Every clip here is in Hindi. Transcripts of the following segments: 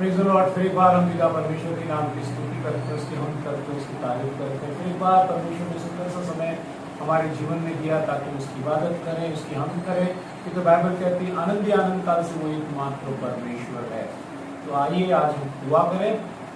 Praise the Lord. फिर एक बार हम पिता परमेश्वर के नाम की स्तुति करते हैं, उसकी हम करते हैं, उसकी तारीफ करते हैं। फिर एक बार परमेश्वर ने सुंदर सा समय हमारे जीवन में दिया ताकि उसकी इबादत करें, उसकी हम करें, क्योंकि बाइबल कहती है आनंद ही आनंद काल से वो एकमात्र परमेश्वर है। तो आइए आज हम दुआ करें।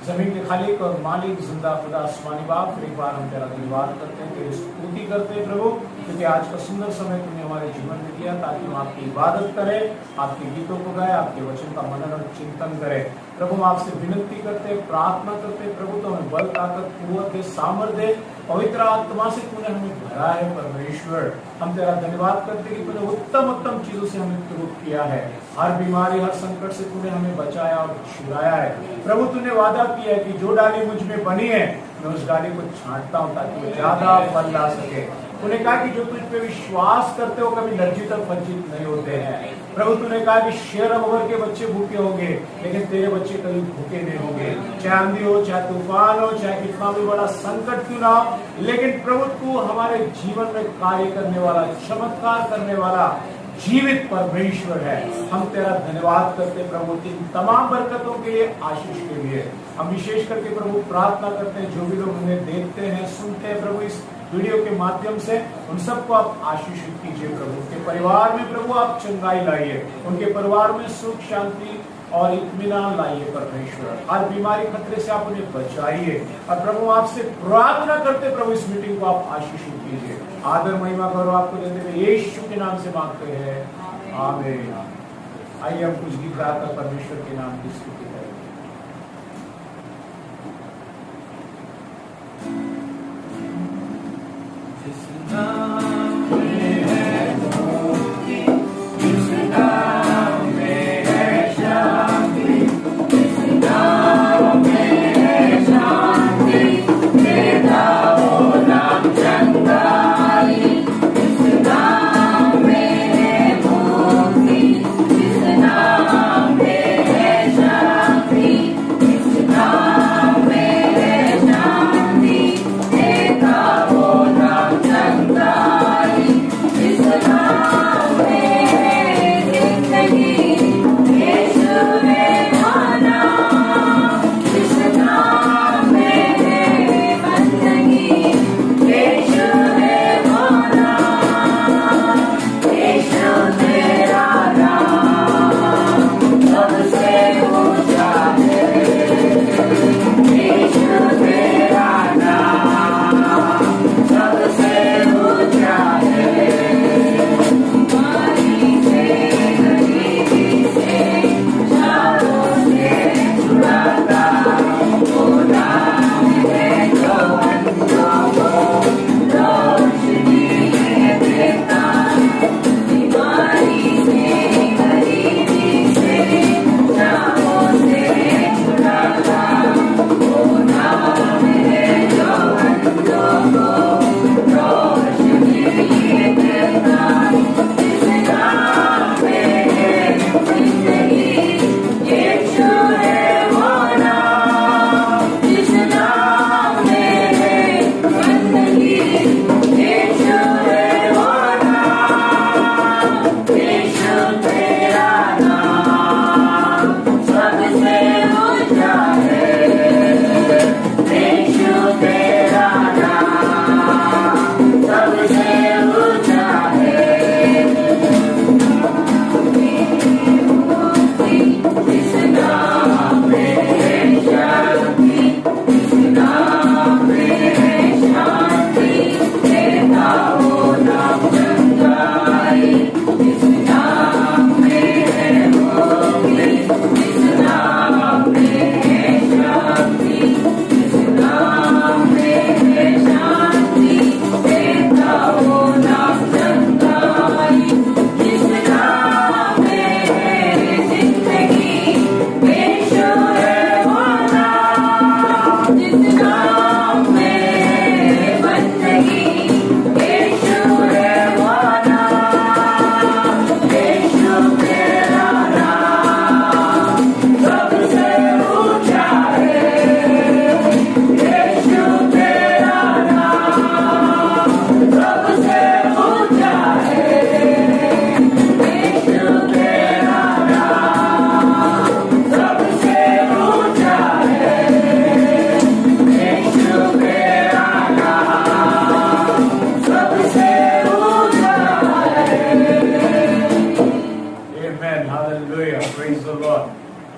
जमीन के खालिक और मालिक जिंदा खुदा आसमानी बाप, फिर एक बार हम तेरा धन्यवाद करते हैं, तेरी स्तुति करते हैं प्रभु, क्योंकि आज का सुंदर समय तुमने हमारे जीवन में दिया ताकि हम आपकी इबादत करें, आपके गीतों को गाए, आपके वचन का मनन और चिंतन करें। प्रभु हम आपसे विनती करते हैं, प्रार्थना करते हैं प्रभु, तो हमें बल, ताकत, कुव्वत दे, सामर्थ्य दे, पवित्र आत्मा से तूने हमें भरा है परमेश्वर। हम तेरा धन्यवाद करते हैं कि तूने उत्तम उत्तम चीजों से हमें तुरुक किया है, हर बीमारी हर संकट से तूने हमें बचाया और छुड़ाया है। प्रभु तूने वादा किया है कि जो डाली मुझ में बनी है मैं उस डाली को छांटता हूँ ताकि वो ज्यादा फल ला सके। तूने कहा कि जो तुझ पे विश्वास करते हो कभी लज्जित और वंचित नहीं होते हैं। प्रभु तूने कहा कि शेर अमर के बच्चे भूखे होंगे लेकिन तेरे बच्चे कभी भूखे नहीं होंगे। चाहे आंधी हो, चाहे तूफान हो, चाहे कितना भी बड़ा संकट क्यों ना हो, लेकिन प्रभु तू हमारे जीवन में कार्य करने वाला, चमत्कार करने वाला जीवित परमेश्वर है। हम तेरा धन्यवाद करते प्रभु इन तमाम बरकतों के लिए, आशीष के लिए। हम विशेष करके प्रभु प्रार्थना करते हैं जो भी लोग उन्हें देखते हैं, सुनते हैं प्रभु इस वीडियो के माध्यम से, उन सबको आप आशीषित कीजिए प्रभु। उनके परिवार में प्रभु आप चंगाई लाइए, उनके परिवार में सुख शांति और इत्मीनान लाइए परमेश्वर। हर बीमारी खतरे से आप उन्हें बचाइए और प्रभु आपसे प्रार्थना करते प्रभु इस मीटिंग को आप आशीषित कीजिए। आदर महिमा गौरव आपको देते हुए यीशु के नाम से मांगते हैं, आमीन। आइए हम कुछ गीत गाकर परमेश्वर के नाम की स्तुति करें।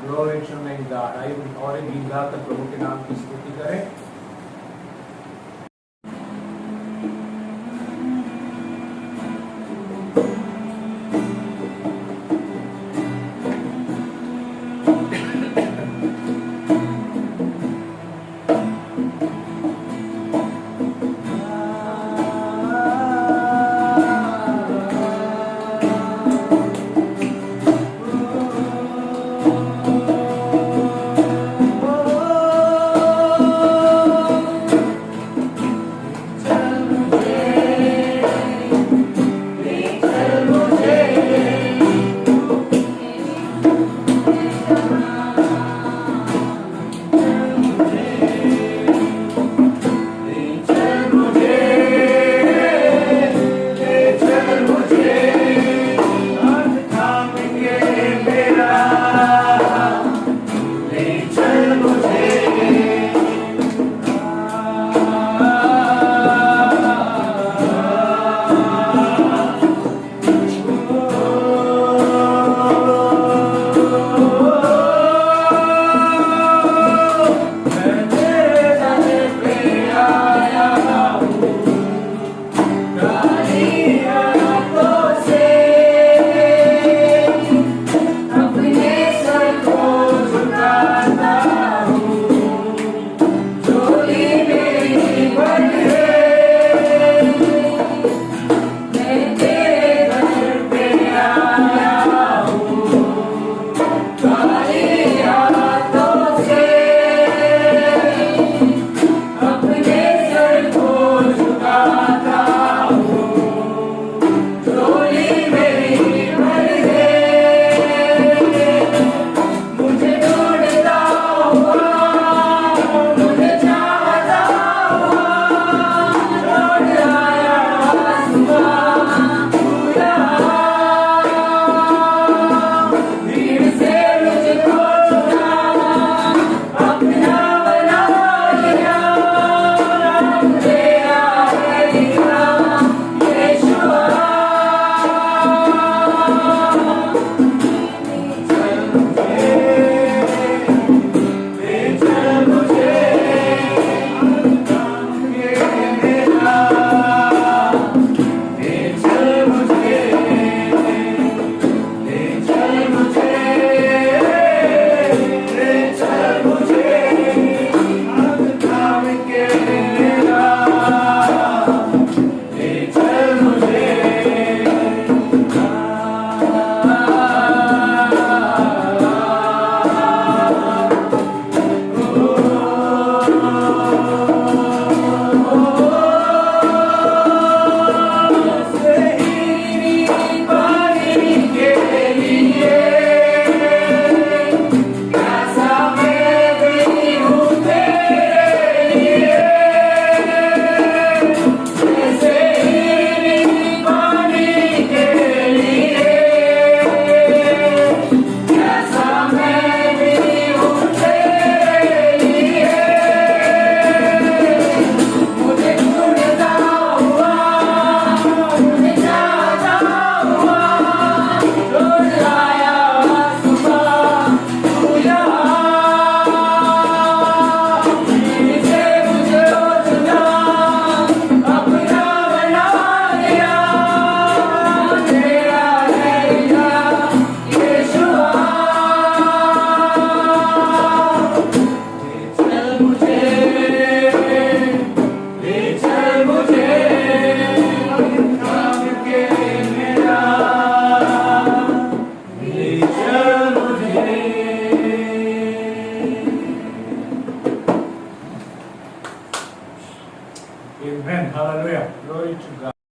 Glory to name God. आइए और एक गीत गाकर प्रभु के नाम की स्तुति करें।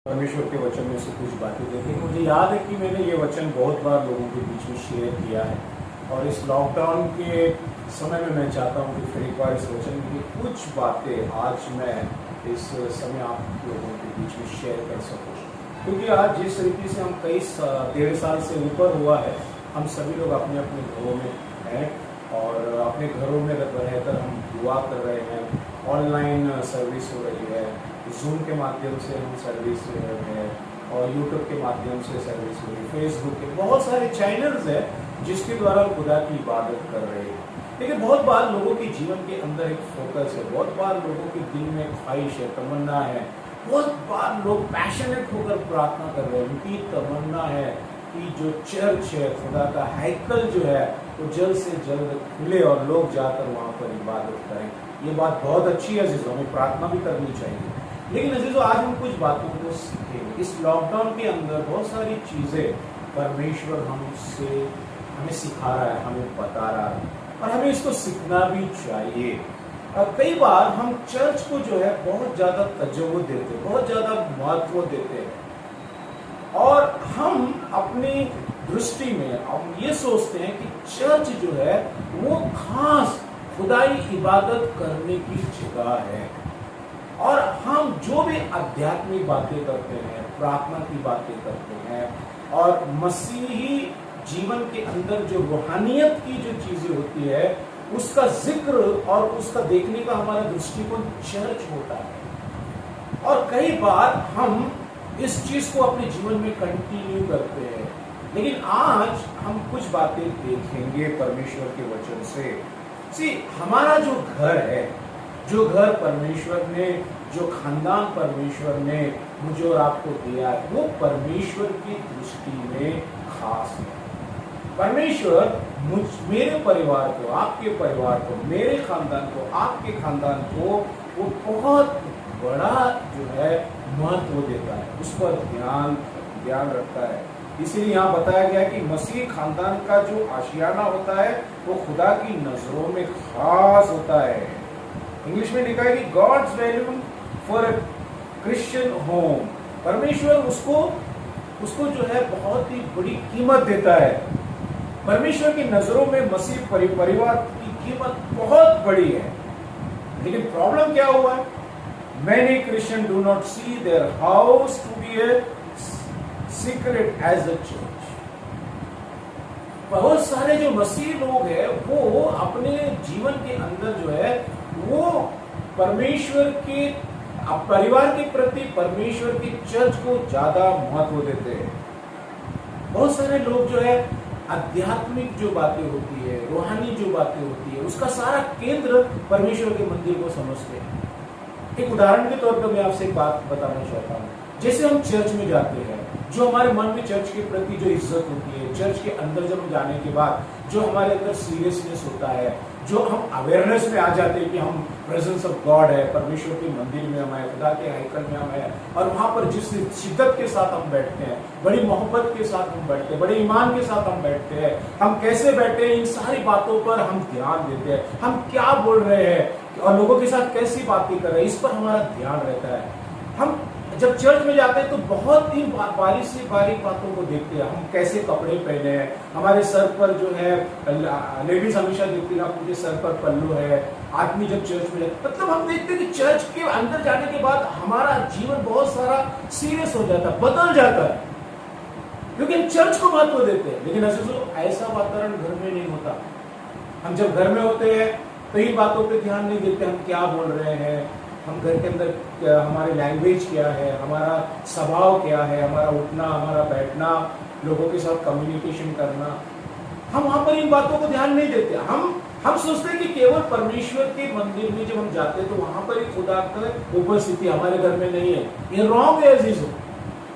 परमेश्वर के वचन में से कुछ बातें देखेंगे। मुझे याद है कि मैंने ये वचन बहुत बार लोगों के बीच में शेयर किया है और इस लॉकडाउन के समय में मैं चाहता हूँ कि फिर एक बार इस वचन की कुछ बातें आज मैं इस समय आप लोगों के बीच में शेयर कर सकूँ, क्योंकि आज जिस तरीके से हम कई 1.5 साल से ऊपर हुआ है, हम सभी लोग अपने अपने घरों में हैं और अपने घरों में रहकर हम दुआ कर रहे हैं। ऑनलाइन सर्विस हो रही है, जूम के माध्यम से हम सर्विस ले रहे हैं और यूट्यूब के माध्यम से सर्विस हो रही है, फेसबुक के बहुत सारे चैनल्स हैं जिसके द्वारा खुदा की इबादत कर रहे हैं। लेकिन बहुत बार लोगों के जीवन के अंदर एक फोकस है, बहुत बार लोगों के दिल में ख्वाहिश है, तमन्ना है, बहुत बार लोग पैशनेट होकर प्रार्थना कर रहे हैं। उनकी तमन्ना है कि जो चर्च है, खुदा का हैकल जो है, वो जल्द से जल्द खुले और लोग जाकर वहाँ पर इबादत करें। ये बात बहुत अच्छी है अजीजों, हमें प्रार्थना भी करनी चाहिए। लेकिन अजीजों, आज हम कुछ बातों को सीखेंगे। इस लॉकडाउन के अंदर बहुत सारी चीज़ें परमेश्वर हमें सिखा रहा है, हमें बता रहा है, और हमें इसको सीखना भी चाहिए। और कई बार हम चर्च को जो है बहुत ज़्यादा तवज्जो देते हैं, बहुत ज़्यादा महत्व देते हैं, और हम अपनी दृष्टि में हम ये सोचते हैं कि चर्च जो है वो खास खुदाई इबादत करने की जगह है। और हम जो भी आध्यात्मिक बातें करते हैं, प्रार्थना की बातें करते हैं, और मसीही जीवन के अंदर जो रूहानियत की जो चीजें होती है, उसका जिक्र और उसका देखने का हमारा दृष्टिकोण चर्च होता है। और कई बार हम इस चीज को अपने जीवन में कंटिन्यू करते हैं। लेकिन आज हम कुछ बातें देखेंगे परमेश्वर के वचन से। हमारा जो घर है, जो घर परमेश्वर ने, जो खानदान परमेश्वर ने मुझे और आपको दिया है, वो परमेश्वर की दृष्टि में खास है। परमेश्वर मेरे परिवार को, आपके परिवार को, मेरे खानदान को, आपके खानदान को वो बहुत बड़ा जो है महत्व देता है, उस पर ध्यान रखता है। इसीलिए यहाँ बताया गया कि मसीह खानदान का जो आशियाना होता है वो खुदा की नजरों में खास होता है। इंग्लिश में लिखा है कि God's value for a Christian home. परमेश्वर उसको जो है बहुत ही बड़ी कीमत देता है। परमेश्वर की नजरों में मसीह परिवार की कीमत बहुत बड़ी है। लेकिन प्रॉब्लम क्या हुआ है? Many Christians do not see their house to be a secret as a church. बहुत सारे जो मसीह लोग हैं वो अपने जीवन के अंदर जो है वो परमेश्वर के परिवार के प्रति, परमेश्वर की चर्च को ज्यादा महत्व देते हैं। बहुत सारे लोग जो है आध्यात्मिक जो बातें होती है, रूहानी जो बातें होती है, उसका सारा केंद्र परमेश्वर के मंदिर को समझते हैं। एक उदाहरण के तौर पर मैं आपसे एक बात बताना चाहता हूँ। जैसे हम चर्च में जाते हैं, जो हमारे मन में चर्च के प्रति जो इज्जत होती है, चर्च के अंदर जब हम जाने के बाद जो हमारे अंदर सीरियसनेस होता है, जो हम अवेयरनेस में आ जाते हैं कि हम प्रेजेंस ऑफ गॉड है, परमेश्वर के मंदिर में हम है, खुदा के हैकल में हम है, और वहां पर जिस शिद्दत के साथ हम बैठते हैं, बड़ी मोहब्बत के साथ हम बैठते हैं, बड़े ईमान के साथ हम बैठते हैं, हम कैसे बैठे हैं, इन सारी बातों पर हम ध्यान देते हैं। हम क्या बोल रहे हैं और लोगों के साथ कैसी बातें कर रहे हैं, इस पर हमारा ध्यान रहता है। हम जब चर्च में जाते हैं तो बहुत ही बारीक से बारीक बातों को देखते हैं। हम कैसे कपड़े पहने हैं, हमारे सर पर जो है, लेडीज हमेशा देखती है उनके सर पर पल्लू है, आदमी जब चर्च में जाते, मतलब हम देखते हैं कि चर्च के अंदर जाने के बाद हमारा जीवन बहुत सारा सीरियस हो जाता है, बदल जाता है, क्योंकि हम चर्च को महत्व देते हैं। लेकिन ऐसा वातावरण घर में नहीं होता। हम जब घर में होते हैं तो इन बातों पे ध्यान नहीं देते, हम क्या बोल रहे हैं, हम घर के अंदर हमारी लैंग्वेज क्या है, हमारा स्वभाव क्या है, हमारा उठना, हमारा बैठना, लोगों के साथ कम्युनिकेशन करना, हम वहां पर इन बातों को ध्यान नहीं देते। हम सोचते हैं कि केवल परमेश्वर के मंदिर में जब हम जाते हैं तो वहां पर ही खुदा की उपस्थिति, हमारे घर में नहीं है। ये रॉन्ग है अजीजों।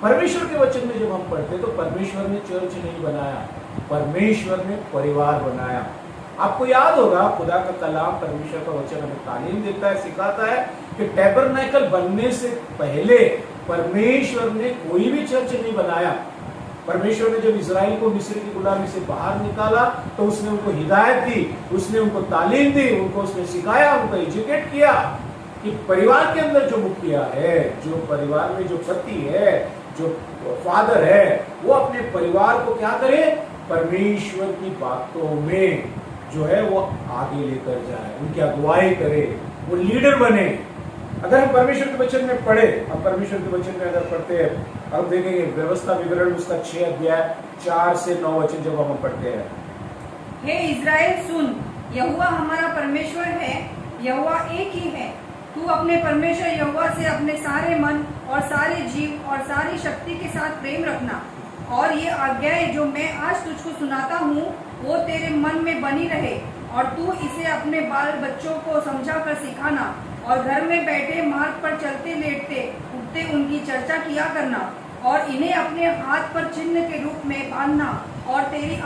परमेश्वर के वचन में जब हम पढ़ते तो परमेश्वर ने चर्च नहीं बनाया, परमेश्वर ने परिवार बनाया। आपको याद होगा खुदा का कलाम, परमेश्वर का वचन हमें तालीम देता है, सिखाता है कि टैबरनेकल बनने से पहले परमेश्वर ने कोई भी चर्च नहीं बनाया। परमेश्वर ने जब इजराइल को मिस्र की गुलामी से बाहर निकाला तो उसने उनको हिदायत दी, उसने उनको तालीम दी, उनको उसने सिखाया, उनको एजुकेट किया कि परिवार के अंदर जो मुखिया है, जो परिवार में जो पति है, जो फादर है, वो अपने परिवार को क्या करे, परमेश्वर की बातों में जो है वो आगे लेकर जाए, उनकी अगुवाई करे, वो लीडर बने। अगर हम परमेश्वर के वचन में पढ़े, हम परमेश्वर के वचन में अगर पढ़ते हैं, अब देखेंगे व्यवस्था विवरण उसका 6 अध्याय 4 से 9 वचन जब हम पढ़ते हैं। हे इज़राइल सुन, यहोवा हमारा परमेश्वर है, यहोवा एक ही है। तू अपने परमेश्वर यहोवा से अपने सारे मन और सारे जीव और सारी शक्ति के साथ प्रेम रखना, और ये आज्ञाएं जो मैं आज तुझको सुनाता हूँ वो तेरे मन में बनी रहे और तू इसे अपने बाल बच्चों को समझा कर सिखाना और घर में बैठे मार्ग पर चलते लेटते उठते उनकी चर्चा किया करना और इन्हें अपने हाथ पर चिन्ह के रूप में बांधना और तेरी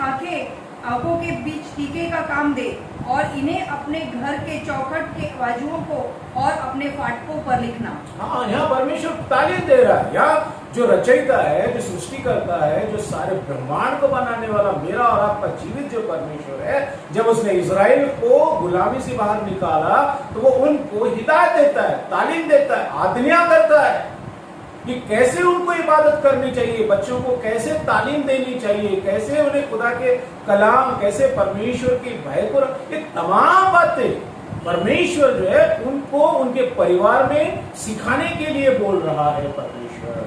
आंखों के बीच टीके का काम दे और इन्हें अपने घर के चौखट के बाजुओं को और अपने फाटकों पर लिखना। हाँ, यहाँ परमेश्वर तालीम दे रहा है। यहाँ जो रचयिता है, जो सृष्टि करता है, जो सारे ब्रह्मांड को बनाने वाला मेरा और आपका जीवित जो परमेश्वर है, जब उसने इजराइल को गुलामी से बाहर निकाला तो वो उनको हिदायत देता है, तालीम देता है, आज्ञा करता है कि कैसे उनको इबादत करनी चाहिए, बच्चों को कैसे तालीम देनी चाहिए, कैसे उन्हें खुदा के कलाम, कैसे परमेश्वर की भय को, ये तमाम बातें परमेश्वर जो है उनको उनके परिवार में सिखाने के लिए बोल रहा है परमेश्वर।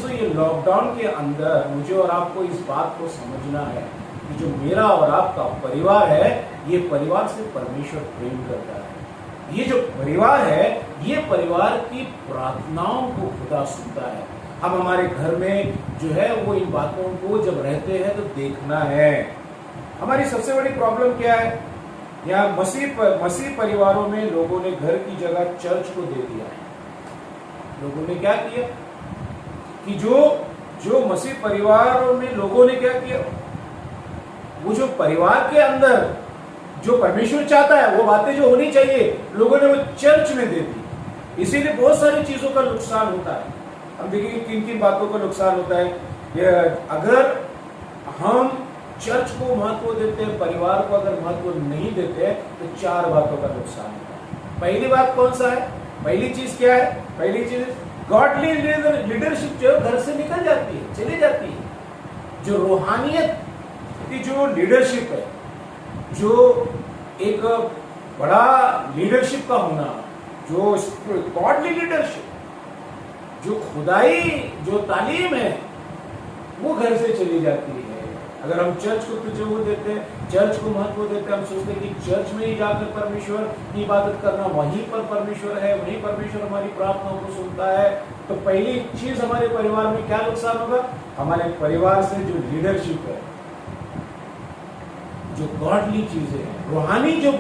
तो ये लॉकडाउन के अंदर मुझे और आपको इस बात को समझना है कि जो मेरा और आपका परिवार है, ये परिवार से परमेश्वर प्रेम करता है। ये जो परिवार है, ये परिवार की प्रार्थनाओं को खुदा सुनता है। हम हमारे घर में जो है वो इन बातों को जब रहते हैं तो देखना है। हमारी सबसे बड़ी प्रॉब्लम क्या है? यहाँ मसीह परिवारों में लोगों ने घर की जगह चर्च को दे दिया है। लोगों ने क्या किया कि जो मसीह परिवारों में लोगों ने क्या किया, वो जो परिवार के अंदर जो परमेश्वर चाहता है, वो बातें जो होनी चाहिए, लोगों ने वो चर्च में दे दी। इसीलिए बहुत सारी चीजों का नुकसान होता है। हम देखिए किन बातों का नुकसान होता है। अगर हम चर्च को महत्व देते हैं, परिवार को अगर महत्व नहीं देते, तो 4 बातों का नुकसान होता है। पहली बात कौन सा है? पहली चीज क्या है? पहली चीज गॉडली लीडरशिप जो घर से निकल जाती है, चली जाती है। जो रूहानियत की जो लीडरशिप है, जो एक बड़ा लीडरशिप का होना, जो गॉडली लीडरशिप, जो खुदाई जो तालीम है, वो घर से चली जाती है। अगर हम चर्च को तुझे देते हैं, चर्च को महत्व देते हैं, हम सोचते हैं कि चर्च में ही जाकर परमेश्वर की इबादत करना, वहीं पर परमेश्वर है, वहीं परमेश्वर हमारी प्रार्थनाओं को सुनता है, तो पहली चीज हमारे परिवार में क्या नुकसान होगा? हमारे परिवार से जो लीडरशिप है, जो गॉडली चीजें हैं, रूहानी जो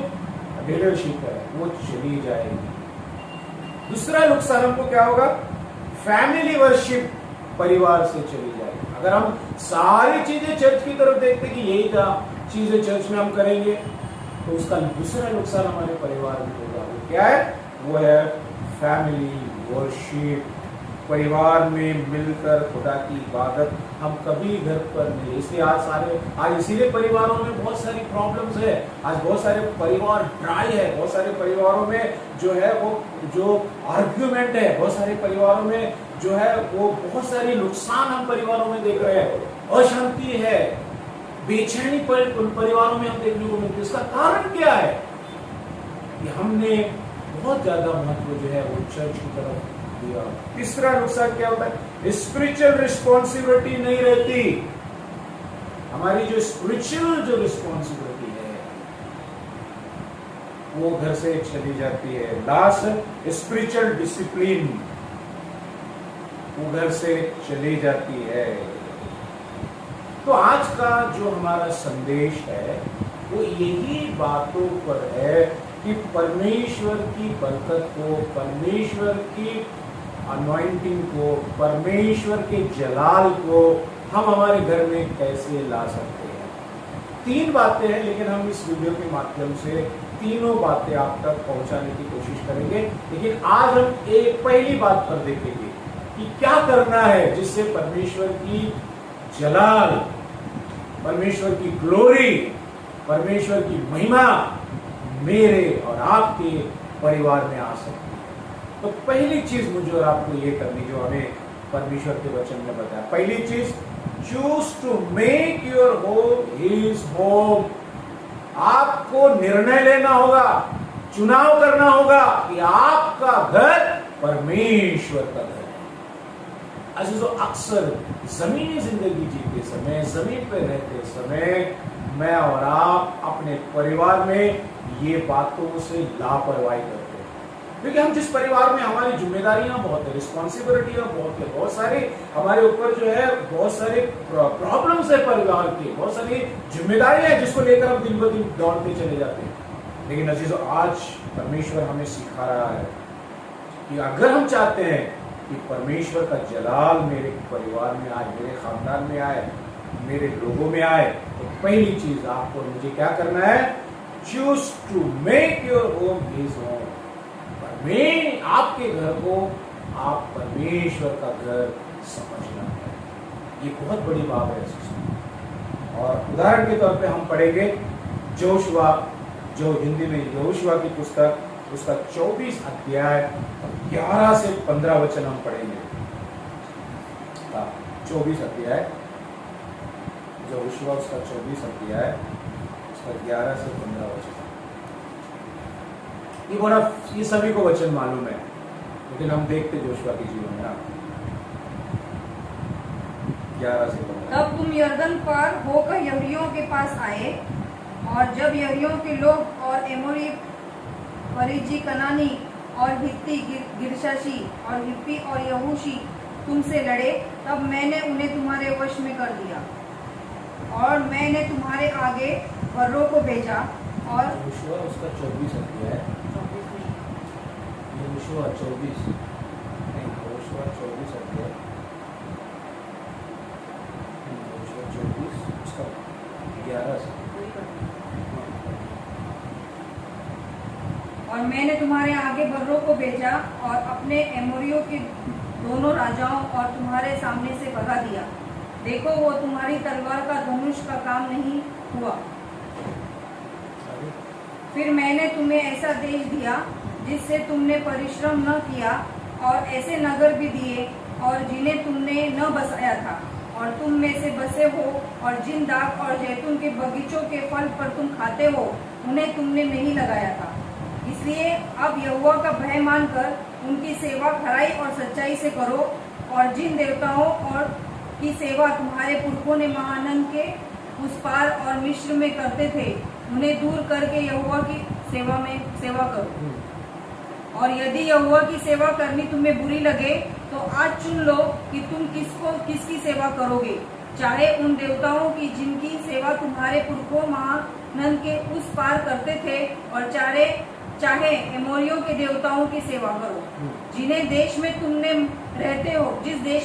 लीडरशिप है, वो चली जाएगी। दूसरा नुकसान हमको क्या होगा? फैमिली वर्शिप परिवार से चली जाएगी। अगर हम सारी चीजें चर्च की तरफ देखते कि यही था चीजें चर्च में हम करेंगे, तो उसका दूसरा नुकसान हमारे परिवार में होगा। वो क्या है? वो है फैमिली वर्शिप। परिवार में मिलकर खुदा की इबादत हम कभी घर पर नहीं। इसलिए आज इसीलिए परिवारों में बहुत सारी प्रॉब्लम्स है। आज बहुत सारे परिवार ड्राई है, बहुत सारे परिवारों में जो है वो जो आर्ग्यूमेंट है, बहुत सारे परिवारों में जो है वो बहुत सारे नुकसान हम परिवारों में देख रहे हैं। अशांति है, बेचैनी परिवारों में हम देखने को मिलती है। इसका कारण क्या है? कि हमने बहुत ज्यादा महत्व जो है वो चर्च की तरफ दिया। तीसरा नुकसान क्या होता है? स्पिरिचुअल रिस्पॉन्सिबिलिटी नहीं रहती। हमारी जो स्पिरिचुअल जो रिस्पॉन्सिबिलिटी है वो घर से चली जाती है। लास्ट, स्पिरिचुअल डिसिप्लिन वो घर से चली जाती है। तो आज का जो हमारा संदेश है वो यही बातों पर है कि परमेश्वर की बरकत को, परमेश्वर की अनॉइंटिंग को, परमेश्वर के जलाल को हम हमारे घर में कैसे ला सकते हैं। 3 बातें हैं, लेकिन हम इस वीडियो के माध्यम से तीनों बातें आप तक पहुंचाने की कोशिश करेंगे। लेकिन आज हम एक पहली बात पर देखेंगे कि क्या करना है जिससे परमेश्वर की जलाल, परमेश्वर की ग्लोरी, परमेश्वर की महिमा मेरे और आपके परिवार में आ सकती है। तो पहली चीज मुझे और आपको ये करनी, जो हमें परमेश्वर के वचन में बताया, पहली चीज, choose to make your home his home. आपको निर्णय लेना होगा, चुनाव करना होगा कि आपका घर परमेश्वर का घर है। जो अक्सर जमीनी जिंदगी जीते समय, जमीन पर रहते समय, मैं और आप अपने परिवार में ये बातों से लापरवाही करते हैं। क्योंकि हम जिस परिवार में, हमारी जिम्मेदारियां बहुत है, रिस्पॉन्सिबिलिटियां बहुत है, बहुत सारे हमारे ऊपर जो है बहुत सारे प्रॉब्लम्स है परिवार के, बहुत सारी जिम्मेदारियां हैं जिसको लेकर हम दिन ब दिन दौड़ते चले जाते हैं। लेकिन अजीजों, आज परमेश्वर हमें सिखा रहा है कि अगर हम चाहते हैं कि परमेश्वर का जलाल मेरे परिवार में आए, मेरे खानदान में आए, मेरे लोगों में आए, तो पहली चीज आपको और मुझे क्या करना है? Choose to make your home his home. आपके घर को आप परमेश्वर का घर समझना है। ये बहुत बड़ी बात है। और उदाहरण के तौर पे हम पढ़ेंगे जोशुआ, जो हिंदी में यहोशुआ की पुस्तक, उसका 24 अध्याय 11 से 15 वचन हम पढ़ेंगे। 24 अध्याय यहोशुआ, उसका 24 अध्याय, उसका 11 से 15 वचन। ये सभी को वचन मालूम है, लेकिन हम देखते जोशुआ के जीवन में। 11 से 15। तब तुम यरदन पार होकर यहूदियों के पास आए, और जब यहूदियों के लोग और एमोरी, परिजी, कनानी और हित्ती, गिरशाशी और हिप्पी और यहूशी तुमसे लड़े, तब मैंने उन्हें तुम्हारे वश में कर दिया, और मैंने तुम्हारे आगे बर्रों को भेजा। और यहोशुआ उसका 24 अध्याय, यहोशुआ 24 नहीं, यहोशुआ 24 अध्याय, यहोशुआ 24 उसका 11 से। और मैंने तुम्हारे आगे बर्रों को भेजा और अपने एमोरियों के दोनों राजाओं और तुम्हारे सामने से भगा दिया। देखो, वो तुम्हारी तलवार का धनुष का काम नहीं हुआ। फिर मैंने तुम्हें ऐसा देश दिया जिससे तुमने परिश्रम न किया, और ऐसे नगर भी दिए और जिन्हें तुमने न बसाया था, और तुम में से बसे हो, और जिन दाख और जैतून के बगीचों के फल पर तुम खाते हो, उन्हें तुमने नहीं लगाया था। इसलिए अब यहोवा का भय मानकर उनकी सेवा खराई और सच्चाई से करो, और जिन देवताओं और की सेवा तुम्हारे पुरखों ने महानद के उस पार और मिस्र में करते थे, उन्हें दूर करके यहोवा की सेवा करो। और यदि यहोवा की सेवा करनी तुम्हें बुरी लगे, तो आज चुन लो कि तुम किसकी सेवा करोगे, चाहे उन देवताओं की जिनकी सेवा तुम्हारे पुरखों महानद के उस पार करते थे, और चाहे एमोरियों के देवताओं की सेवा करो, जिस देश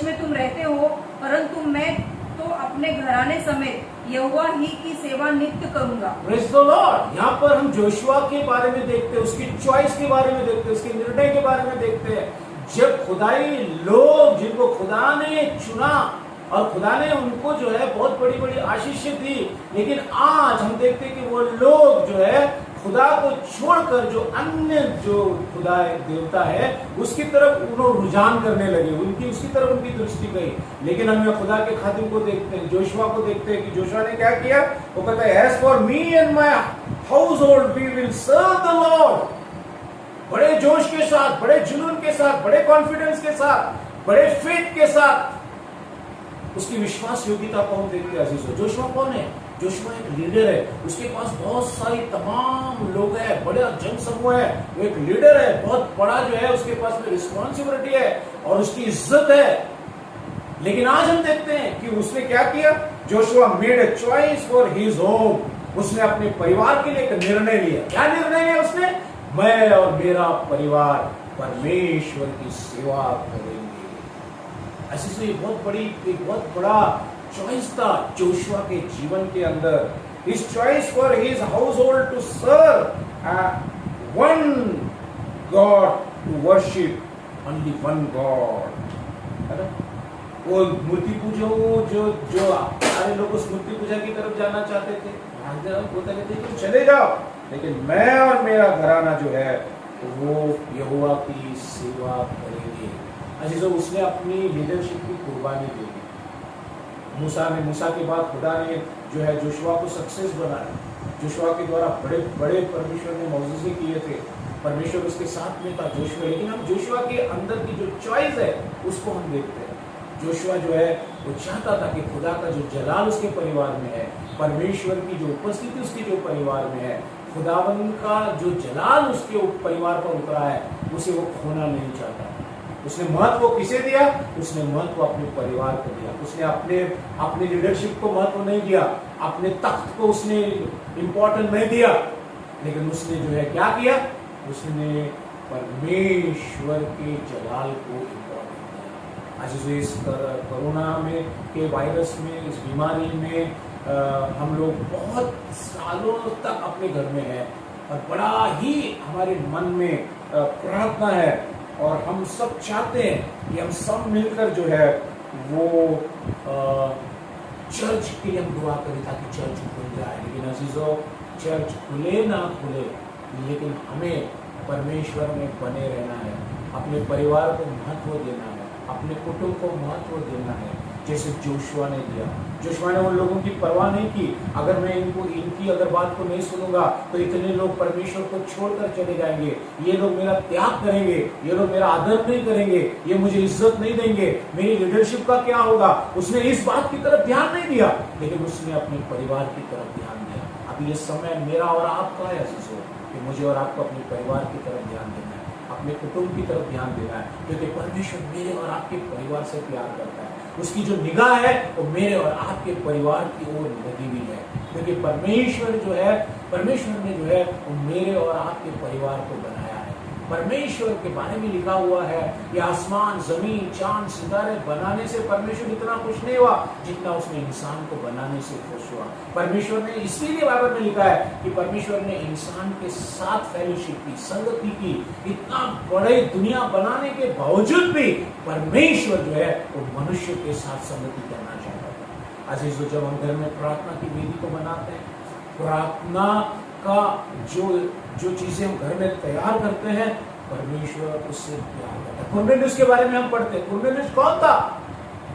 में तुम रहते हो। परंतु मैं तो अपने घराने समेत यहोवा ही की सेवा नित्य करूंगा। Praise the Lord. यहाँ पर हम जोशुआ के बारे में देखते हैं, उसकी चॉइस के बारे में देखते हैं, उसके निर्णय के बारे में देखते हैं। जब खुदाई लोग, जिनको खुदा ने चुना और खुदा ने उनको जो है बहुत बड़ी बड़ी आशीषें दी, लेकिन आज हम देखते हैं कि वो लोग जो है खुदा को छोड़कर जो अन्य जो खुदा देवता है उसकी तरफ उन्होंने रुझान करने लगे, उसकी तरफ उनकी दृष्टि गई। लेकिन हम यहाँ खुदा के खादिम को देखते हैं, जोशुआ को देखते हैं कि जोशुआ ने क्या किया। वो कहता है, as for me and my household we will serve the Lord. बड़े जोश के साथ, बड़े जुनून के साथ, बड़े कॉन्फिडेंस के साथ, बड़े फेथ के साथ उसकी विश्वास योग्यता को हम देखते हैं। अजीजों, जोशुआ कौन है? जोशुआ एक लीडर है, उसके पास बहुत सारी तमाम लोग हैं, बड़ा जन समूह है, वो एक लीडर है, बहुत बड़ा जो है उसके पास में रिस्पॉन्सिबिलिटी है और उसकी इज्जत है। लेकिन आज हम देखते हैं कि उसने क्या किया। Joshua made a choice for his home. उसने अपने परिवार के लिए एक निर्णय लिया। क्या निर्णय लिया उसने? मैं और मेरा परिवार परमेश्वर की सेवा करेंगे। ऐसी से एक बहुत बड़ा चॉइस था जोशुआ के जीवन के अंदर। His choice for his household to serve one God, to worship only one God. है ना? वो मूर्ति पूजा, जो सारे लोग उस मूर्ति पूजा की तरफ जाना चाहते थे, बोलते थे कि चले जाओ, लेकिन मैं और मेरा घराना जो है वो यहोवा की सेवा करेंगे। अजीजों, उसने अपनी लीडरशिप की कुर्बानी दी। मूसा के बाद खुदा ने जो है जोशुआ को सक्सेस बनाया। जोशुआ के द्वारा बड़े बड़े परमेश्वर ने मौजूदगी किए थे, परमेश्वर उसके साथ में था जोशुआ। लेकिन हम जोशुआ के अंदर की जो चॉइस है उसको हम देखते हैं। जोशुआ जो है वो चाहता था कि खुदा का जो जलाल उसके परिवार में है, परमेश्वर की जो उपस्थिति उसके जो परिवार में है, खुदावन का जो जलाल उसके परिवार पर उतरा है उसे वो खोना नहीं चाहता। उसने महत्व किसे दिया? उसने महत्व अपने परिवार को दिया। उसने अपने लीडरशिप को महत्व नहीं दिया, अपने तख्त को उसने इंपॉर्टेंट नहीं दिया, लेकिन उसने जो है क्या किया? उसने परमेश्वर के जलाल को इंपॉर्टेंट दिया। आज इस कोरोना में के वायरस में, इस बीमारी में हम लोग बहुत सालों तक अपने घर में हैं और बड़ा ही हमारे मन में प्रार्थना है और हम सब चाहते हैं कि हम सब मिलकर जो है वो चर्च के लिए हम दुआ करें ताकि चर्च खुल जाए। लेकिन अजीजों, चर्च खुले ना खुले, लेकिन हमें परमेश्वर में बने रहना है, अपने परिवार को महत्व देना है, अपने कुटुंब को महत्व देना है, जैसे जोशुआ ने दिया। जोशुआ ने उन लोगों की परवाह नहीं की, अगर मैं इनकी अगर बात को नहीं सुनूंगा तो इतने लोग परमेश्वर को छोड़कर चले जाएंगे, ये लोग मेरा त्याग करेंगे, ये लोग मेरा आदर नहीं करेंगे, ये मुझे इज्जत नहीं देंगे, मेरी लीडरशिप का क्या होगा। उसने इस बात की तरफ ध्यान नहीं दिया, लेकिन उसने अपने परिवार की तरफ ध्यान दिया। अब ये समय मेरा और आपका है अजीजों कि मुझे और आपको अपने परिवार की तरफ ध्यान देना है, अपने कुटुंब की तरफ ध्यान देना है, क्योंकि परमेश्वर मेरे और आपके परिवार से प्यार करता है। उसकी जो निगाह है वो मेरे और आपके परिवार की ओर लगी हुई है, क्योंकि परमेश्वर ने जो है वो मेरे और आपके परिवार को बनाया है। परमेश्वर के बारे में लिखा हुआ है कि आसमान, जमीन, चांद, सितारे बनाने से परमेश्वर इतना खुश नहीं हुआ जितना उसने इंसान को बनाने से खुश हुआ। परमेश्वर ने, इसीलिए बाइबल में लिखा है कि परमेश्वर ने इंसान के साथ फेलोशिप की, संगति की। इतना बड़े दुनिया बनाने के बावजूद भी परमेश्वर जो है वो मनुष्य के साथ संगति करना चाहता था। अजीजों, जब हम घर में प्रार्थना की वेदी को बनाते हैं, प्रार्थना का जो चीजें हम घर में तैयार करते हैं, परमेश्वर उससे प्यार करता है। कुरनेलियुस के बारे में हम पढ़ते हैं। कुरनेलियुस कौन था?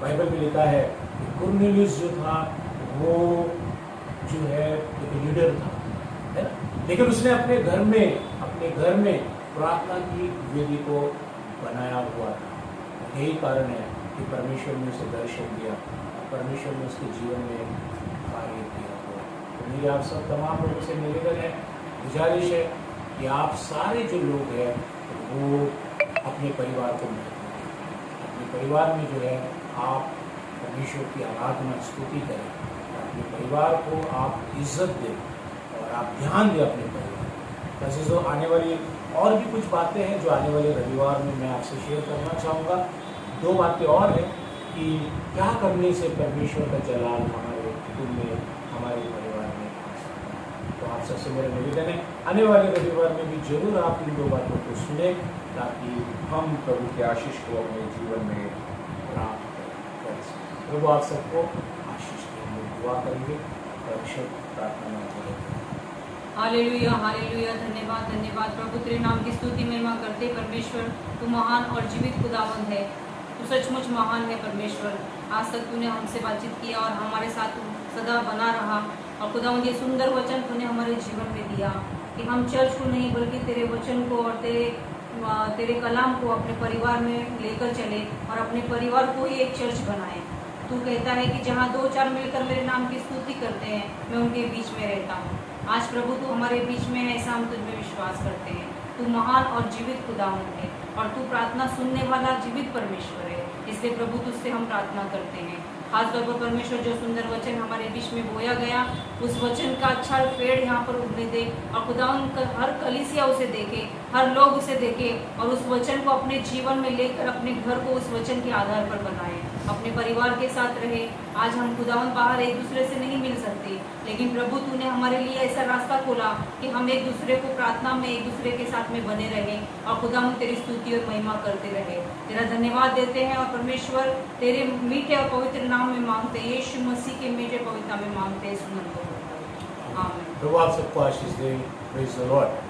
बाइबल में लिखा है कि कुरनेलियुस जो था वो जो है एक लीडर था, है ना? लेकिन उसने अपने घर में प्रार्थना की वेदी को बनाया हुआ था। यही कारण है कि परमेश्वर ने उसे दर्शन दिया, परमेश्वर ने उसके जीवन में कार्य किया हुआ। तो मेरी आप सब तमाम लोगों से निवेदन है, गुजारिश है कि आप सारे जो लोग हैं वो अपने परिवार को महत्व दें। अपने परिवार में जो है आप परमेश्वर की आराधना, स्तुति करें, अपने परिवार को आप इज्जत दें और आप ध्यान दें अपने परिवार को। अजीजों, आने वाली और भी कुछ बातें हैं जो आने वाले रविवार में मैं आपसे शेयर करना चाहूँगा। 2 बातें और हैं कि क्या करने से परमेश्वर का जलाल हमारे कुटुंब में, हमारे परिवार में आ सकता है। तो आप सबसे मेरा निवेदन है, आने वाले रविवार में भी जरूर आप इन 2 बातों को सुने ताकि हम प्रभु की आशीष को अपने जीवन में प्राप्त कर सकें। प्रभु आप सबको आशीष दें। हम दुआ करेंगे, रक्षक प्रार्थना करेंगे। Hallelujah, hallelujah. धन्यवाद, धन्यवाद प्रभु, तेरे नाम की स्तुति महिमा करते। परमेश्वर तू महान और जीवित खुदावंद है, तू सचमुच महान है परमेश्वर। आज तक तूने हमसे बातचीत किया और हमारे साथ सदा बना रहा। और खुदावंद, ये सुंदर वचन तूने हमारे जीवन में दिया कि हम चर्च को नहीं बल्कि तेरे वचन को और तेरे कलाम को अपने परिवार में लेकर चले और अपने परिवार को ही एक चर्च बनाए। तू कहता है कि जहाँ 2-4 मिलकर मेरे नाम की स्तुति करते हैं, मैं उनके बीच में रहता हूँ। आज प्रभु तू हमारे बीच में है, ऐसा हम तुझ में विश्वास करते हैं। तू महान और जीवित खुदावंद है और तू प्रार्थना सुनने वाला जीवित परमेश्वर है। इसलिए प्रभु तुझसे हम प्रार्थना करते हैं। खासतौर पर परमेश्वर, जो सुंदर वचन हमारे बीच में बोया गया, उस वचन का अच्छा पेड़ यहाँ पर उगने दे और खुदावंद हर कलीसिया उसे देखे, हर लोग उसे देखे और उस वचन को अपने जीवन में लेकर अपने घर को उस वचन के आधार पर बनाए, अपने परिवार के साथ रहे। आज हम खुदावंद बाहर एक दूसरे से नहीं मिल सकते, लेकिन प्रभु तूने हमारे लिए ऐसा रास्ता खोला कि हम एक दूसरे को प्रार्थना में एक दूसरे के साथ में बने रहे और खुदावंद तेरी स्तुति और महिमा करते रहे। तेरा धन्यवाद देते हैं और परमेश्वर तेरे मीठे और पवित्र नाम में मांगते हैं, यीशु मसीह के मीठे पवित्र नाम में मांगते हैं। सुन लो। आमीन। प्रभु आप सबको आशीष दे। Praise the Lord.